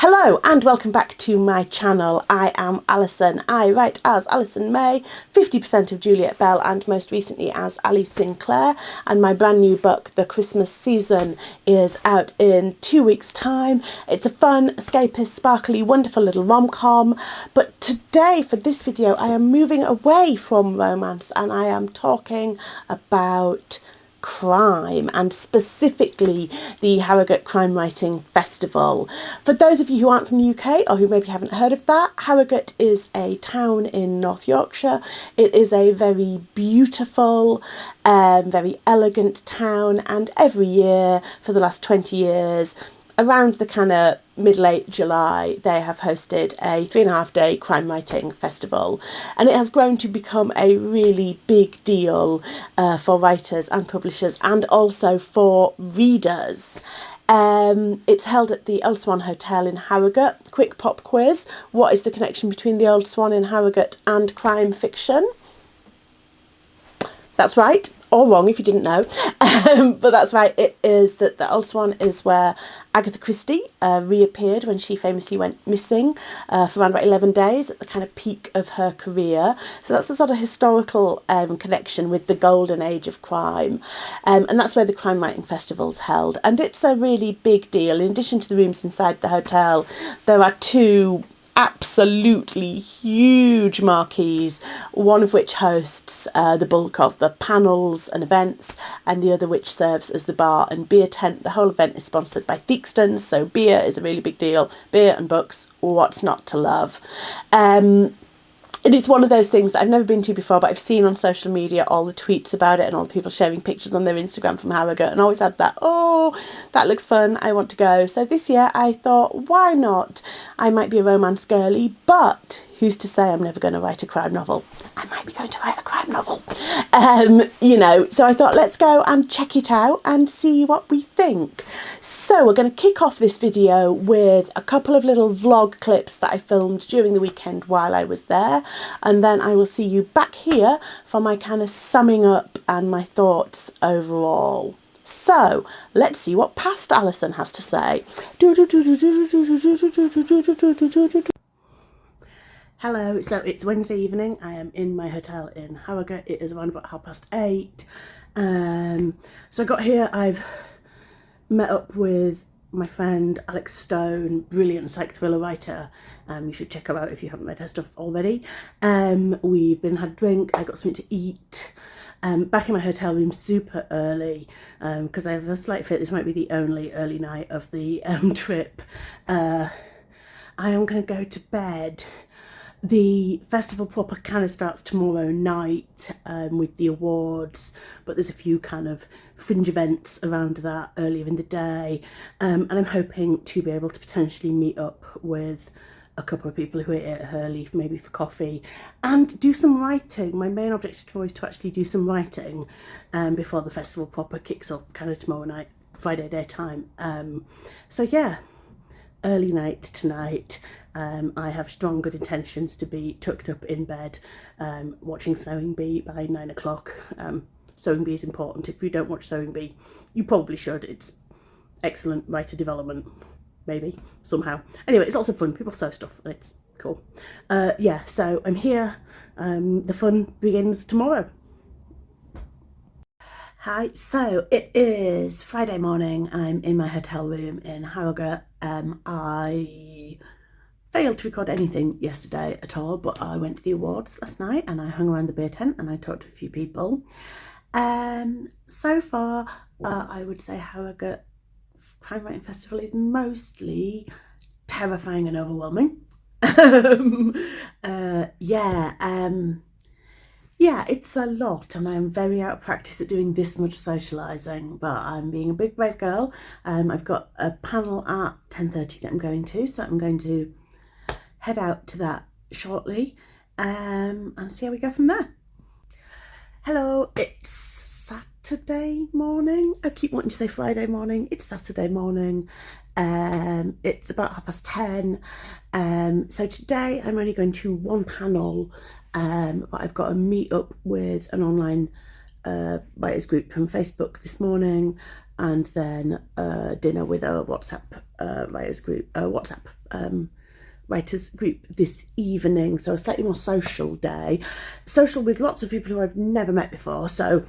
Hello and welcome back to my channel. I am Alison. I write as Alison May, 50% of Juliet Bell, and most recently as Ali Sinclair. And my brand new book, The Christmas Season, is out in 2 weeks' time. It's a fun, escapist, sparkly, wonderful little rom-com. But today, for this video, I am moving away from romance and I am talking about crime, and specifically the Harrogate Crime Writing Festival. For those of you who aren't from the UK or who maybe haven't heard of that, Harrogate is a town in North Yorkshire. It is a very beautiful, very elegant town, and every year for the last 20 years, around the kind of mid-late July, they have hosted a 3.5-day crime writing festival, and it has grown to become a really big deal for writers and publishers, and also for readers. It's held at the Old Swan Hotel in Harrogate. Quick pop quiz: what is the connection between the Old Swan in Harrogate and crime fiction? That's right, or wrong if you didn't know, but that's right. It is that the Old Swan is where Agatha Christie reappeared when she famously went missing for around about 11 days at the kind of peak of her career. So that's the sort of historical connection with the golden age of crime, and that's where the Crime Writing Festival's held, and it's a really big deal. In addition to the rooms inside the hotel, there are two absolutely huge marquees, one of which hosts the bulk of the panels and events, and the other which serves as the bar and beer tent. The whole event is sponsored by Theakston's, so beer is a really big deal. Beer and books, what's not to love? And it's one of those things that I've never been to before, but I've seen on social media all the tweets about it and all the people sharing pictures on their Instagram from Harrogate, and always had that, oh, that looks fun, I want to go. So this year I thought, why not? I might be a romance girly, but who's to say I'm never going to write a crime novel? I might be going to write a crime novel. You know, so I thought, let's go and check it out and see what we think. So we're going to kick off this video with a couple of little vlog clips that I filmed during the weekend while I was there, and then I will see you back here for my kind of summing up and my thoughts overall. So let's see what past Alison has to say. Hello, so it's Wednesday evening. I am in my hotel in Harrogate. It is around about 8:30. So I got here, I've met up with my friend Alex Stone, brilliant psych thriller writer. You should check her out if you haven't read her stuff already. We've been had a drink, I got something to eat. Back in my hotel room super early, because I have a slight fear this might be the only early night of the trip. I am going to go to bed. The festival proper kind of starts tomorrow night with the awards, but there's a few kind of fringe events around that earlier in the day, and I'm hoping to be able to potentially meet up with a couple of people who are here early, maybe for coffee, and do some writing. My main objective tomorrow is to actually do some writing before the festival proper kicks off kind of tomorrow night, Friday daytime. So yeah, early night tonight. I have strong good intentions to be tucked up in bed watching Sewing Bee by 9 o'clock. Sewing Bee is important. If you don't watch Sewing Bee, you probably should. It's excellent writer development, maybe, somehow. Anyway, it's lots of fun. People sew stuff and it's cool. Yeah, so I'm here. The fun begins tomorrow. Hi, so it is Friday morning. I'm in my hotel room in Harrogate. I failed to record anything yesterday at all, but I went to the awards last night and I hung around the beer tent and I talked to a few people. So far, I would say Harrogate Crime Writing Festival is mostly terrifying and overwhelming. Yeah, it's a lot, and I'm very out of practice at doing this much socialising, but I'm being a big brave girl. I've got a panel at 10:30 that I'm going to, so I'm going to head out to that shortly and see how we go from there. Hello, it's Saturday morning. I keep wanting to say Friday morning. It's Saturday morning. It's about 10:30. So today I'm only going to one panel. But I've got a meet up with an online writers group from Facebook this morning, and then dinner with a WhatsApp writers group, WhatsApp writers group this evening, so a slightly more social day. Social with lots of people who I've never met before, so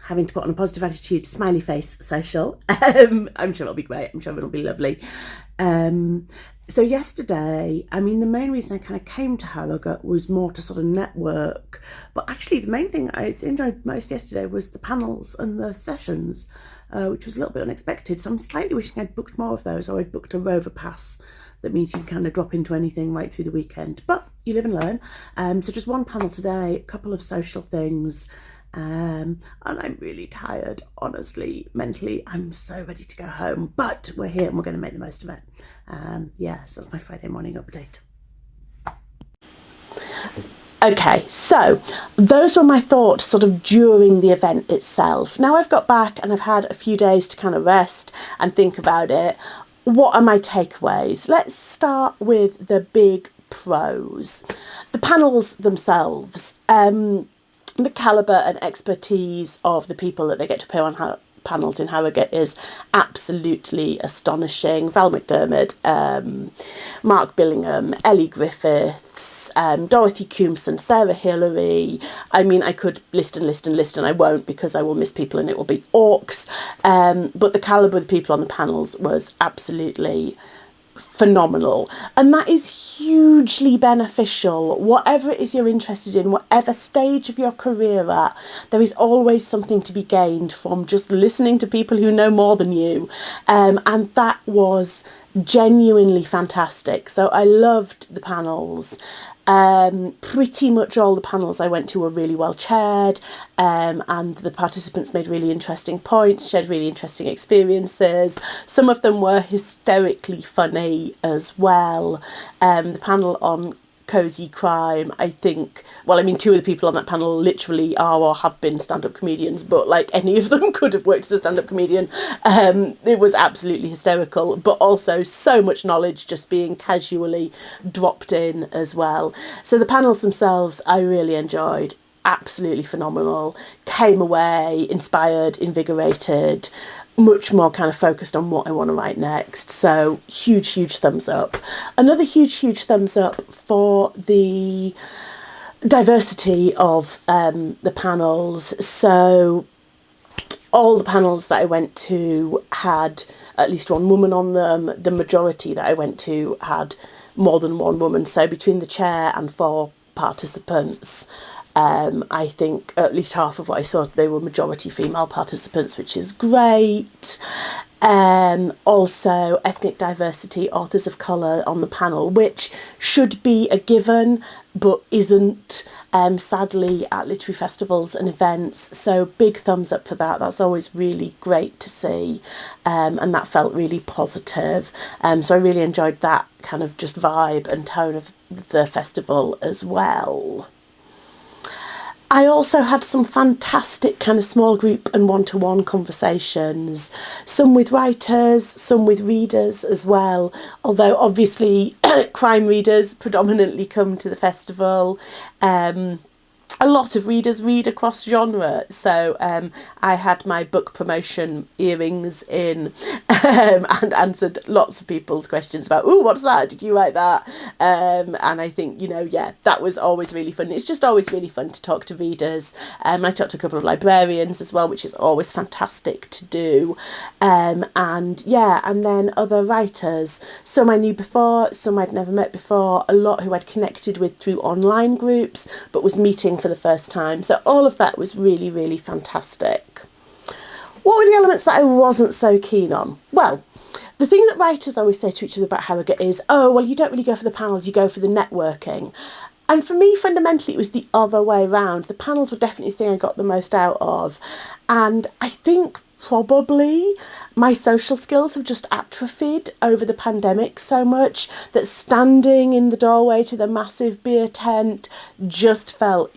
having to put on a positive attitude, smiley face social. I'm sure it'll be great. I'm sure it'll be lovely. So yesterday, I mean, the main reason I kind of came to Harrogate was more to sort of network. But actually, the main thing I enjoyed most yesterday was the panels and the sessions, which was a little bit unexpected. So I'm slightly wishing I'd booked more of those, or I'd booked a Rover Pass that means you can kind of drop into anything right through the weekend. But you live and learn. So just one panel today, a couple of social things. And I'm really tired, honestly, mentally. I'm so ready to go home, but we're here and we're going to make the most of it. So that's my Friday morning update. Okay, so those were my thoughts sort of during the event itself. Now I've got back and I've had a few days to kind of rest and think about it. What are my takeaways? Let's start with the big pros. The panels themselves. The calibre and expertise of the people that they get to appear on panels in Harrogate is absolutely astonishing. Val McDermid, Mark Billingham, Ellie Griffiths, Dorothy Coomson, Sarah Hillary. I mean, I could list and I won't because I will miss people and it will be orcs. But the calibre of the people on the panels was absolutely phenomenal, and that is hugely beneficial. Whatever it is you're interested in, whatever stage of your career at, there is always something to be gained from just listening to people who know more than you, and that was genuinely fantastic. So I loved the panels. Pretty much all the panels I went to were really well chaired, and the participants made really interesting points, shared really interesting experiences. Some of them were hysterically funny as well. The panel on Cozy Crime, I think, well, I mean, two of the people on that panel literally are or have been stand-up comedians, but like any of them could have worked as a stand-up comedian. It was absolutely hysterical, but also so much knowledge just being casually dropped in as well. So the panels themselves I really enjoyed. Absolutely phenomenal. Came away inspired, invigorated, much more kind of focused on what I want to write next. So huge thumbs up. Another huge thumbs up for the diversity of the panels. So all the panels that I went to had at least one woman on them. The majority that I went to had more than one woman. So between the chair and 4 participants, I think at least half of what I saw, they were majority female participants, which is great. Also, ethnic diversity, authors of colour on the panel, which should be a given, but isn't, sadly, at literary festivals and events. So big thumbs up for that. That's always really great to see. And that felt really positive. So I really enjoyed that kind of just vibe and tone of the festival as well. I also had some fantastic kind of small group and one-to-one conversations, some with writers, some with readers as well, although obviously crime readers predominantly come to the festival. A lot of readers read across genre, so I had my book promotion earrings in and answered lots of people's questions about, "Ooh, what's that? Did you write that?" And I think, that was always really fun. It's just always really fun to talk to readers. I talked to a couple of librarians as well, which is always fantastic to do. And then other writers. Some I knew before, some I'd never met before, a lot who I'd connected with through online groups, but was meeting for the first time. So all of that was really, really fantastic. What were the elements that I wasn't so keen on? Well, the thing that writers always say to each other about Harrogate is, oh, well, you don't really go for the panels, you go for the networking. And for me, fundamentally, it was the other way around. The panels were definitely the thing I got the most out of. And I think probably my social skills have just atrophied over the pandemic so much that standing in the doorway to the massive beer tent just felt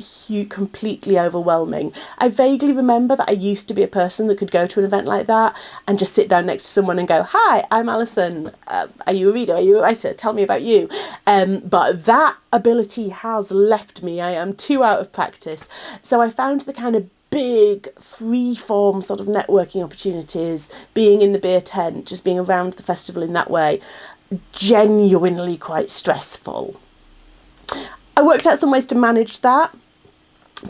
completely overwhelming. I vaguely remember that I used to be a person that could go to an event like that and just sit down next to someone and go, "Hi, I'm Alison. Are you a reader? Are you a writer? Tell me about you." But that ability has left me. I am too out of practice. So I found the kind of big free-form sort of networking opportunities, being in the beer tent, just being around the festival in that way, genuinely quite stressful. I worked out some ways to manage that.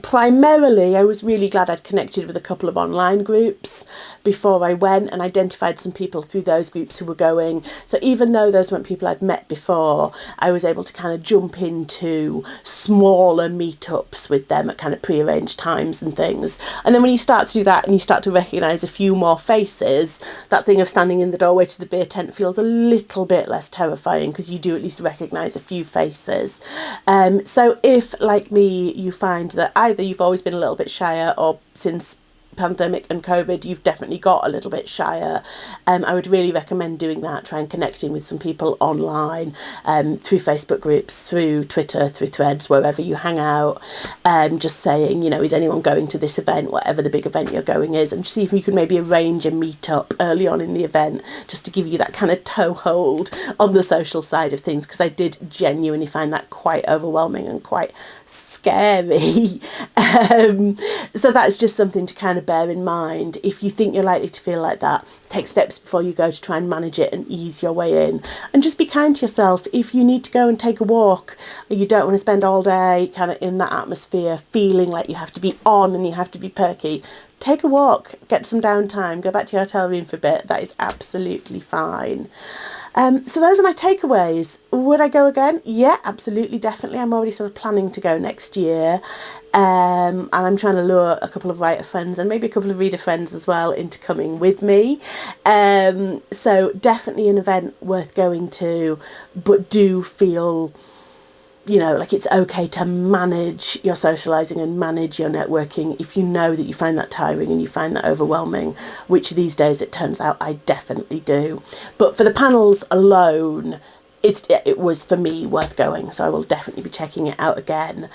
Primarily, I was really glad I'd connected with a couple of online groups before I went and identified some people through those groups who were going. So even though those weren't people I'd met before, I was able to kind of jump into smaller meetups with them at kind of pre-arranged times and things. And then when you start to do that and you start to recognise a few more faces, that thing of standing in the doorway to the beer tent feels a little bit less terrifying because you do at least recognise a few faces. So if, like me, you find that either you've always been a little bit shyer or since pandemic and COVID you've definitely got a little bit shyer, I would really recommend doing that. Try and connecting with some people online, through Facebook groups, through Twitter, through Threads, wherever you hang out, just saying, you know, is anyone going to this event, whatever the big event you're going is, and see if you can maybe arrange a meet-up early on in the event just to give you that kind of toehold on the social side of things, because I did genuinely find that quite overwhelming and quite scary. So that's just something to kind of bear in mind. If you think you're likely to feel like that, take steps before you go to try and manage it and ease your way in. And just be kind to yourself. If you need to go and take a walk, or you don't want to spend all day kind of in that atmosphere feeling like you have to be on and you have to be perky, take a walk, get some downtime, go back to your hotel room for a bit. That is absolutely fine. So those are my takeaways. Would I go again? Yeah, absolutely, definitely. I'm already sort of planning to go next year. And I'm trying to lure a couple of writer friends and maybe a couple of reader friends as well into coming with me. So definitely an event worth going to, but do feel, you know, like it's okay to manage your socialising and manage your networking if you know that you find that tiring and you find that overwhelming, which these days it turns out I definitely do. But for the panels alone, it was for me worth going, so I will definitely be checking it out again.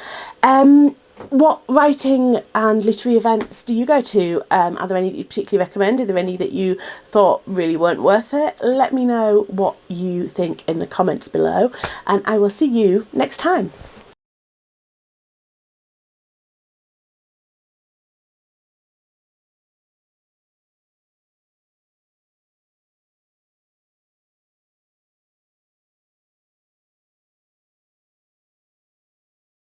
What writing and literary events do you go to? Are there any that you particularly recommend? Are there any that you thought really weren't worth it? Let me know what you think in the comments below, and I will see you next time.